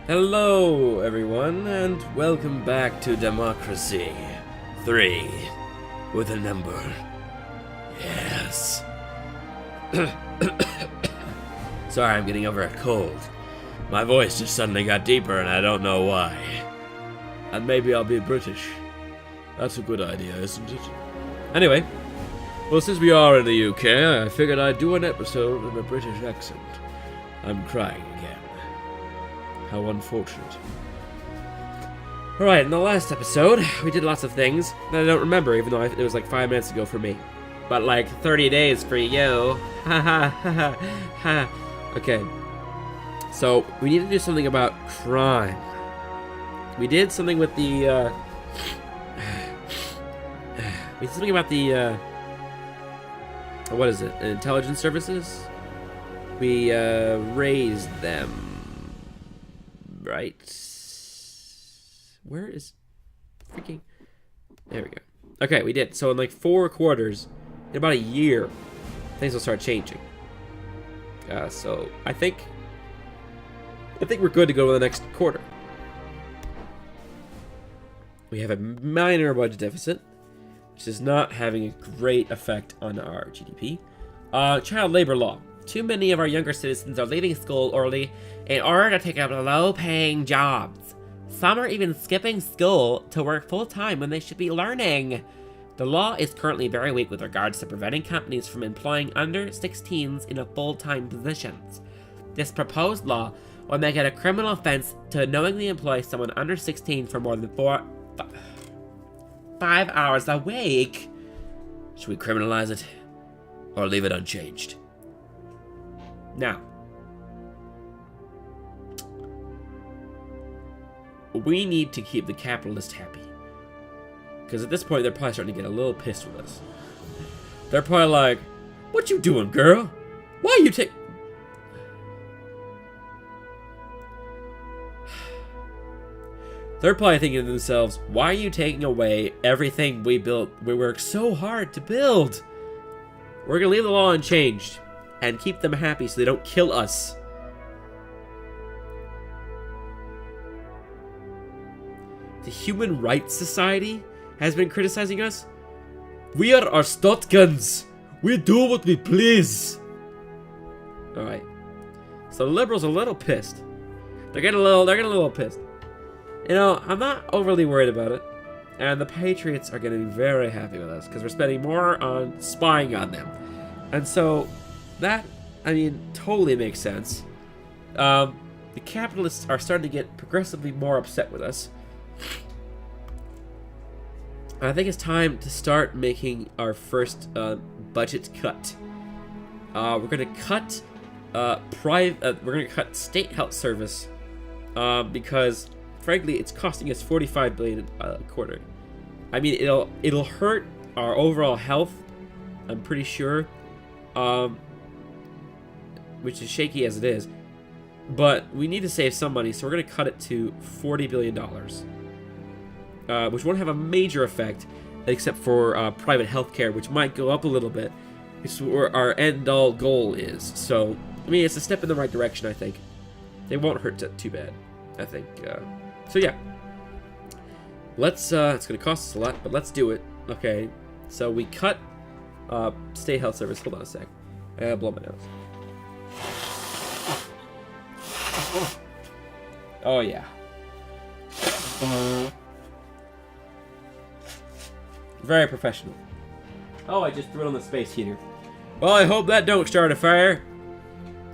Hello, everyone, and welcome back to Democracy 3 with a number. Yes. Sorry, I'm getting over a cold. My voice just suddenly got deeper, and I don't know why. And maybe I'll be British. That's a good idea, isn't it? Anyway, well, since we are in the UK, I figured I'd do an episode in a British accent. I'm crying again. How unfortunate. Alright, in the last episode, we did lots of things that I don't remember, even though it was like 5 minutes ago for me. But like 30 days for you. Ha ha ha ha. Okay. So, we need to do something about crime. We did something with the, we did something about the, what is it? Intelligence services? We, raised them. Right. Where is freaking... There we go. Okay, we did. So in like 4 quarters, in about a year, things will start changing. So I think we're good to go to the next quarter. We have a minor budget deficit, which is not having a great effect on our GDP. Child labor law. Too many of our younger citizens are leaving school early in order to take up low-paying jobs. Some are even skipping school to work full-time when they should be learning. The law is currently very weak with regards to preventing companies from employing under 16s in full-time positions. This proposed law will make it a criminal offense to knowingly employ someone under 16 for more than 5 hours a week. Should we criminalize it or leave it unchanged? Now, we need to keep the capitalists happy. Because at this point, they're probably starting to get a little pissed with us. They're probably like, what you doing, girl? Why you take... They're probably thinking to themselves, why are you taking away everything we built? We worked so hard to build. We're going to leave the law unchanged and keep them happy so they don't kill us. The Human Rights Society has been criticizing us. We are Arstotzkans. We do what we please. Alright. So the liberals are a little pissed. They're getting a little pissed. You know, I'm not overly worried about it. And the Patriots are going to be very happy with us because we're spending more on spying on them. And so that, I mean, totally makes sense. The capitalists are starting to get progressively more upset with us. I think it's time to start making our first budget cut. We're gonna cut we're gonna cut state health service because, frankly, it's costing us $45 billion a quarter. I mean, it'll hurt our overall health. I'm pretty sure. Which is shaky as it is, but we need to save some money, so we're going to cut it to $40 billion, which won't have a major effect, except for private healthcare, which might go up a little bit, which is where our end-all goal is. So, I mean, it's a step in the right direction, I think. It won't hurt too bad, I think. So, yeah. Let's, it's going to cost us a lot, but let's do it. Okay, so we cut state health service. Hold on a sec. Blow my nose. Oh, yeah. Very professional. Oh, I just threw it on the space heater. Well, I hope that don't start a fire.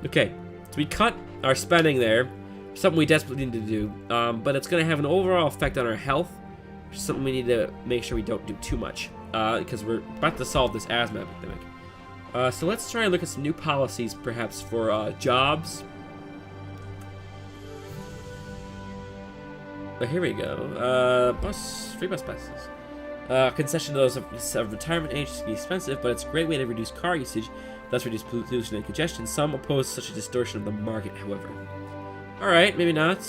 Okay, so we cut our spending there. Something we desperately need to do. But it's going to have an overall effect on our health, which is something we need to make sure we don't do too much. Because we're about to solve this asthma epidemic. So let's try and look at some new policies, perhaps, for jobs. But here we go. Free bus passes. Concession to those of retirement age can be expensive, but it's a great way to reduce car usage, thus reduce pollution and congestion. Some oppose such a distortion of the market, however. Alright, maybe not.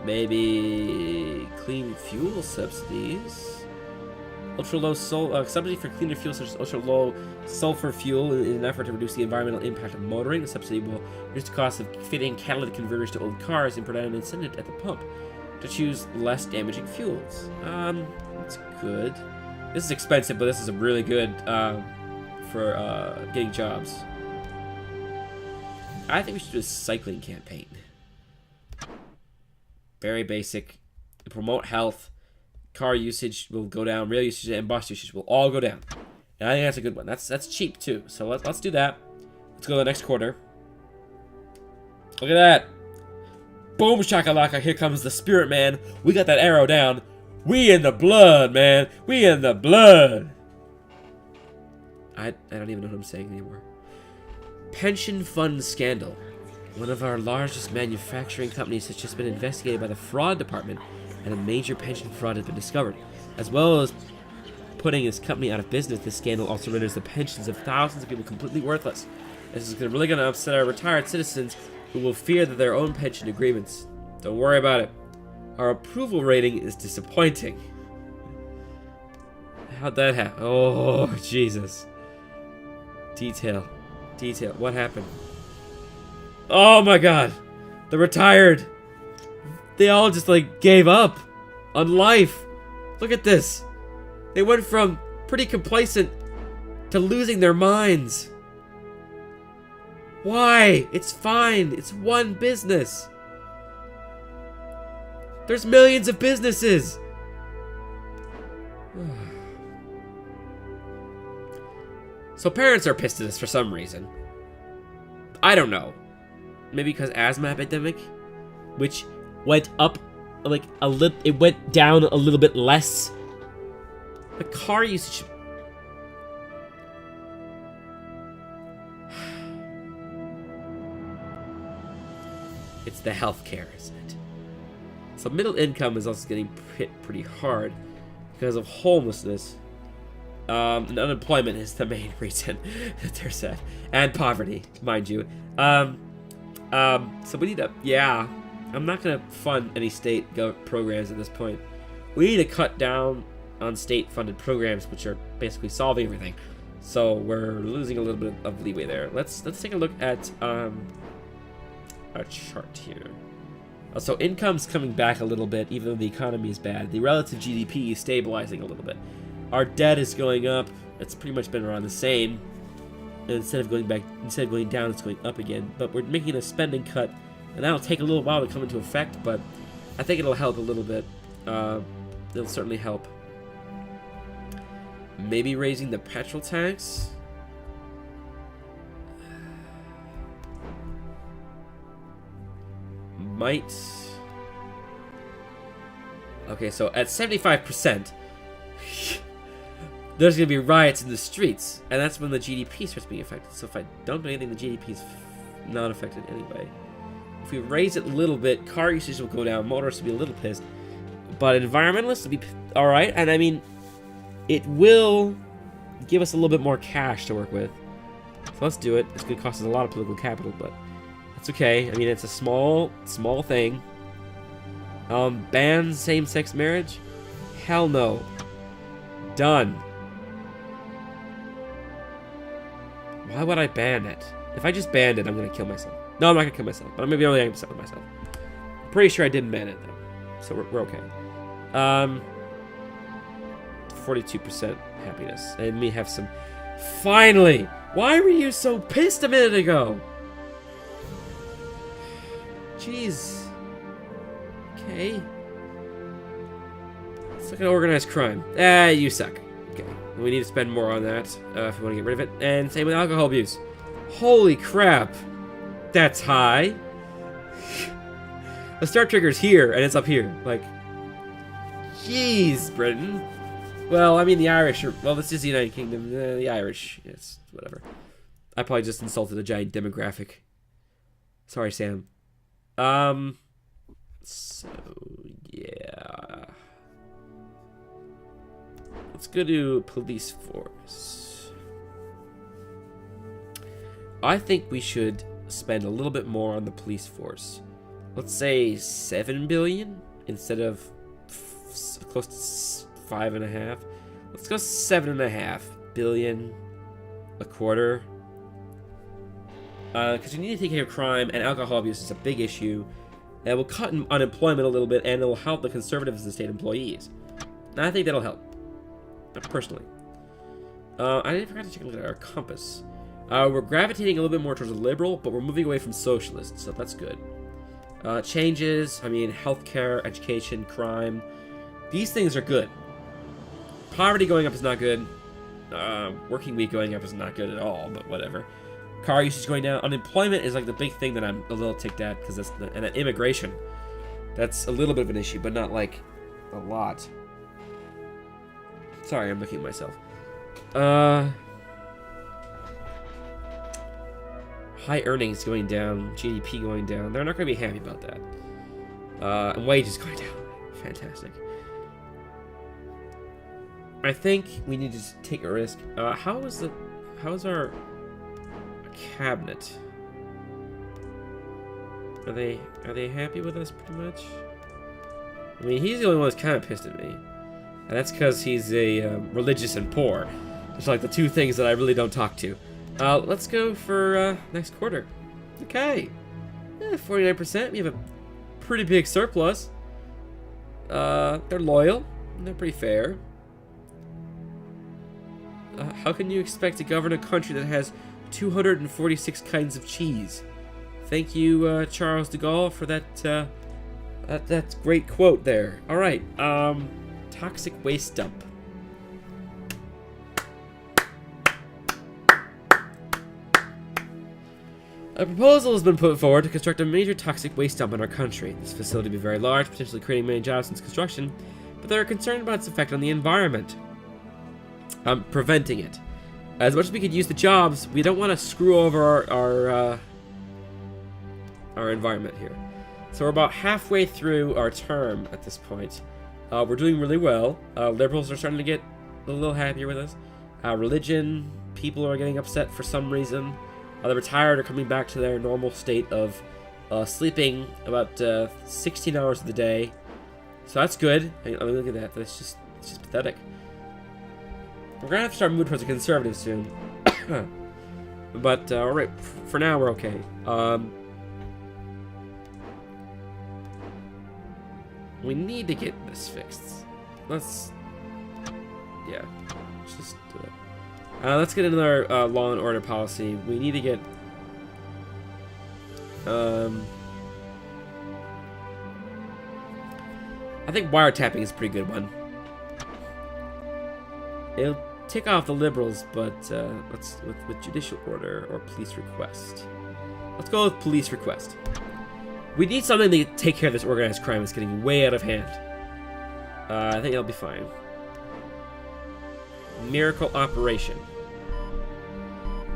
Maybe clean fuel subsidies. ultra-low subsidy for cleaner fuel such as ultra-low sulfur fuel in an effort to reduce the environmental impact of motoring. The subsidy will reduce the cost of fitting catalytic converters to old cars and provide an incentive at the pump to choose less damaging fuels. That's good. This is expensive, but this is really good for getting jobs. I think we should do a cycling campaign. Very basic. Promote health. Car usage will go down. Rail usage and bus usage will all go down. And I think that's a good one. That's cheap too. So let's do that. Let's go to the next quarter. Look at that. Boom shakalaka. Here comes the spirit man. We got that arrow down. We in the blood, man. We in the blood. I don't even know what I'm saying anymore. Pension fund scandal. One of our largest manufacturing companies has just been investigated by the fraud department, and a major pension fraud has been discovered. As well as putting his company out of business, this scandal also renders the pensions of thousands of people completely worthless. This is really going to upset our retired citizens who will fear that their own pension agreements. Don't worry about it. Our approval rating is disappointing. How'd that happen? Oh, Jesus. Detail. What happened? Oh my god. The retired. They all just like gave up on life. Look at this. They went from pretty complacent to losing their minds. Why? It's fine. It's one business. There's millions of businesses. So parents are pissed at us for some reason. I don't know. Maybe because asthma epidemic, which went up like a little, it went down a little bit less. The car usage. It's the healthcare, isn't it? So middle income is also getting hit pretty hard because of homelessness. And unemployment is the main reason that they're sad. And poverty, mind you. So we need to, yeah. I'm not going to fund any state programs at this point. We need to cut down on state-funded programs, which are basically solving everything. So we're losing a little bit of leeway there. Let's take a look at our chart here. So income's coming back a little bit, even though the economy is bad. The relative GDP is stabilizing a little bit. Our debt is going up. It's pretty much been around the same. And instead of going down, it's going up again. But we're making a spending cut, and that'll take a little while to come into effect. But I think it'll help a little bit. It'll certainly help. Maybe raising the petrol tax. Might. Okay, so at 75%. There's going to be riots in the streets, and that's when the GDP starts being affected. So if I don't do anything, the GDP is not affected anyway. If we raise it a little bit, car usage will go down, motorists will be a little pissed, but environmentalists will be alright, and I mean, it will give us a little bit more cash to work with. So let's do it. It's going to cost us a lot of political capital, but that's okay. I mean, it's a small thing. Ban same-sex marriage? Hell no. Done. Why would I ban it? If I just banned it, I'm gonna kill myself. No, I'm not gonna kill myself, but I'm gonna be really upset with myself. I'm pretty sure I didn't ban it though, so we're okay. 42% happiness, and we have some. Finally, why were you so pissed a minute ago? Jeez. Okay. Let's look at organized crime. You suck. Okay. We need to spend more on that if we want to get rid of it. And same with alcohol abuse. Holy crap. That's high. The start trigger's here, and it's up here. Like, jeez, Britain. Well, I mean, the Irish are... Well, this is the United Kingdom. The Irish. It's whatever. I probably just insulted a giant demographic. Sorry, Sam. So, yeah. Let's go to police force. I think we should spend a little bit more on the police force. Let's say 7 billion instead of close to 5.5. Let's go 7.5 billion a quarter. Because we need to take care of crime, and alcohol abuse is a big issue. That will cut unemployment a little bit, and it will help the conservatives and state employees. And I think that'll help. Personally. I forgot to take a look at our compass. We're gravitating a little bit more towards a liberal, but we're moving away from socialist, so that's good. Changes, I mean, healthcare, education, crime. These things are good. Poverty going up is not good. Working week going up is not good at all, but whatever. Car usage going down. Unemployment is like the big thing that I'm a little ticked at, because that's and then immigration. That's a little bit of an issue, but not like a lot. Sorry, I'm looking at myself. High earnings going down, GDP going down. They're not going to be happy about that. And wages going down. Fantastic. I think we need to just take a risk. How is our cabinet? Are they happy with us pretty much? I mean, he's the only one that's kind of pissed at me. And that's because he's a religious and poor. It's like the two things that I really don't talk to. Let's go for next quarter. Okay. 49%. We have a pretty big surplus. They're loyal. They're pretty fair. How can you expect to govern a country that has 246 kinds of cheese? Thank you, Charles de Gaulle, for that great quote there. All right. Toxic waste dump. A proposal has been put forward to construct a major toxic waste dump in our country. This facility will be very large, potentially creating many jobs since construction, but they are concerned about its effect on the environment. Preventing it. As much as we could use the jobs, we don't want to screw over our environment here. So we're about halfway through our term at this point. We're doing really well. Liberals are starting to get a little happier with us. Religion, people are getting upset for some reason. The retired are coming back to their normal state of sleeping about 16 hours of the day. So that's good. I mean, look at that. It's just pathetic. We're gonna have to start moving towards a conservative soon. But alright, for now we're okay. We need to get this fixed. Let's just do it. Let's get into our law and order policy. We need to get I think wiretapping is a pretty good one. It'll tick off the liberals, but let's with judicial order or police request. Let's go with police request. We need something to take care of this organized crime that's getting way out of hand. I think it'll be fine. Miracle operation.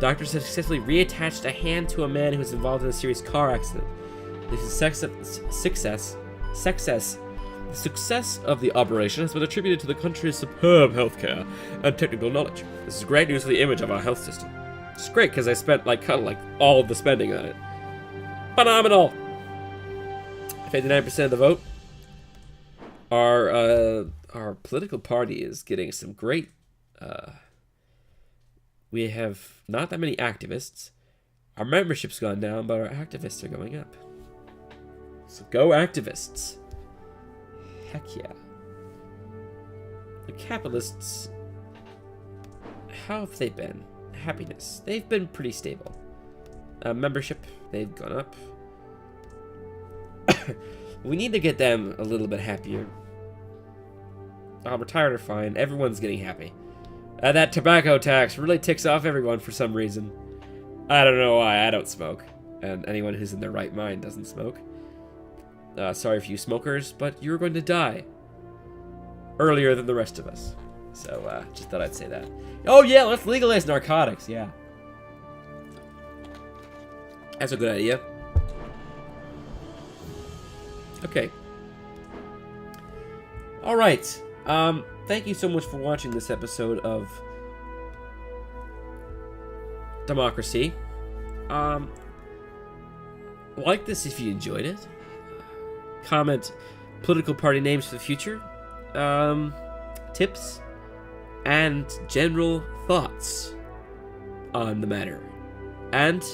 Doctors have successfully reattached a hand to a man who was involved in a serious car accident. The success of the operation has been attributed to the country's superb healthcare and technical knowledge. This is great news for the image of our health system. It's great because I spent kind of all of the spending on it. Phenomenal. 59% of the vote. Our political party is getting some great. We have not that many activists. Our membership's gone down, but our activists are going up. So go activists. Heck yeah. The capitalists, how have they been? Happiness. They've been pretty stable. Membership, they've gone up. We need to get them a little bit happier. Retired are fine. Everyone's getting happy. That tobacco tax really ticks off everyone for some reason. I don't know why. I don't smoke. And anyone who's in their right mind doesn't smoke. Sorry for you smokers, but you're going to die earlier than the rest of us. So, just thought I'd say that. Oh yeah, let's legalize narcotics, yeah. That's a good idea. Okay. Alright. Thank you so much for watching this episode of Democracy. Like this if you enjoyed it. Comment political party names for the future. Tips. and general thoughts on the matter. And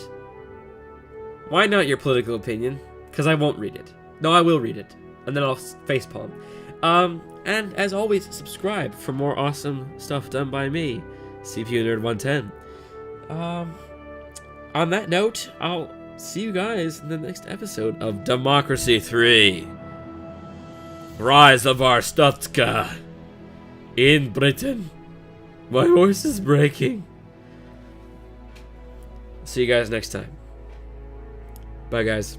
why not your political opinion? Because I won't read it. No, I will read it. And then I'll facepalm. And as always, subscribe for more awesome stuff done by me, CPU Nerd 110. On that note, I'll see you guys in the next episode of Democracy 3. Rise of Arstotzkan in Britain. My horse is breaking. See you guys next time. Bye, guys.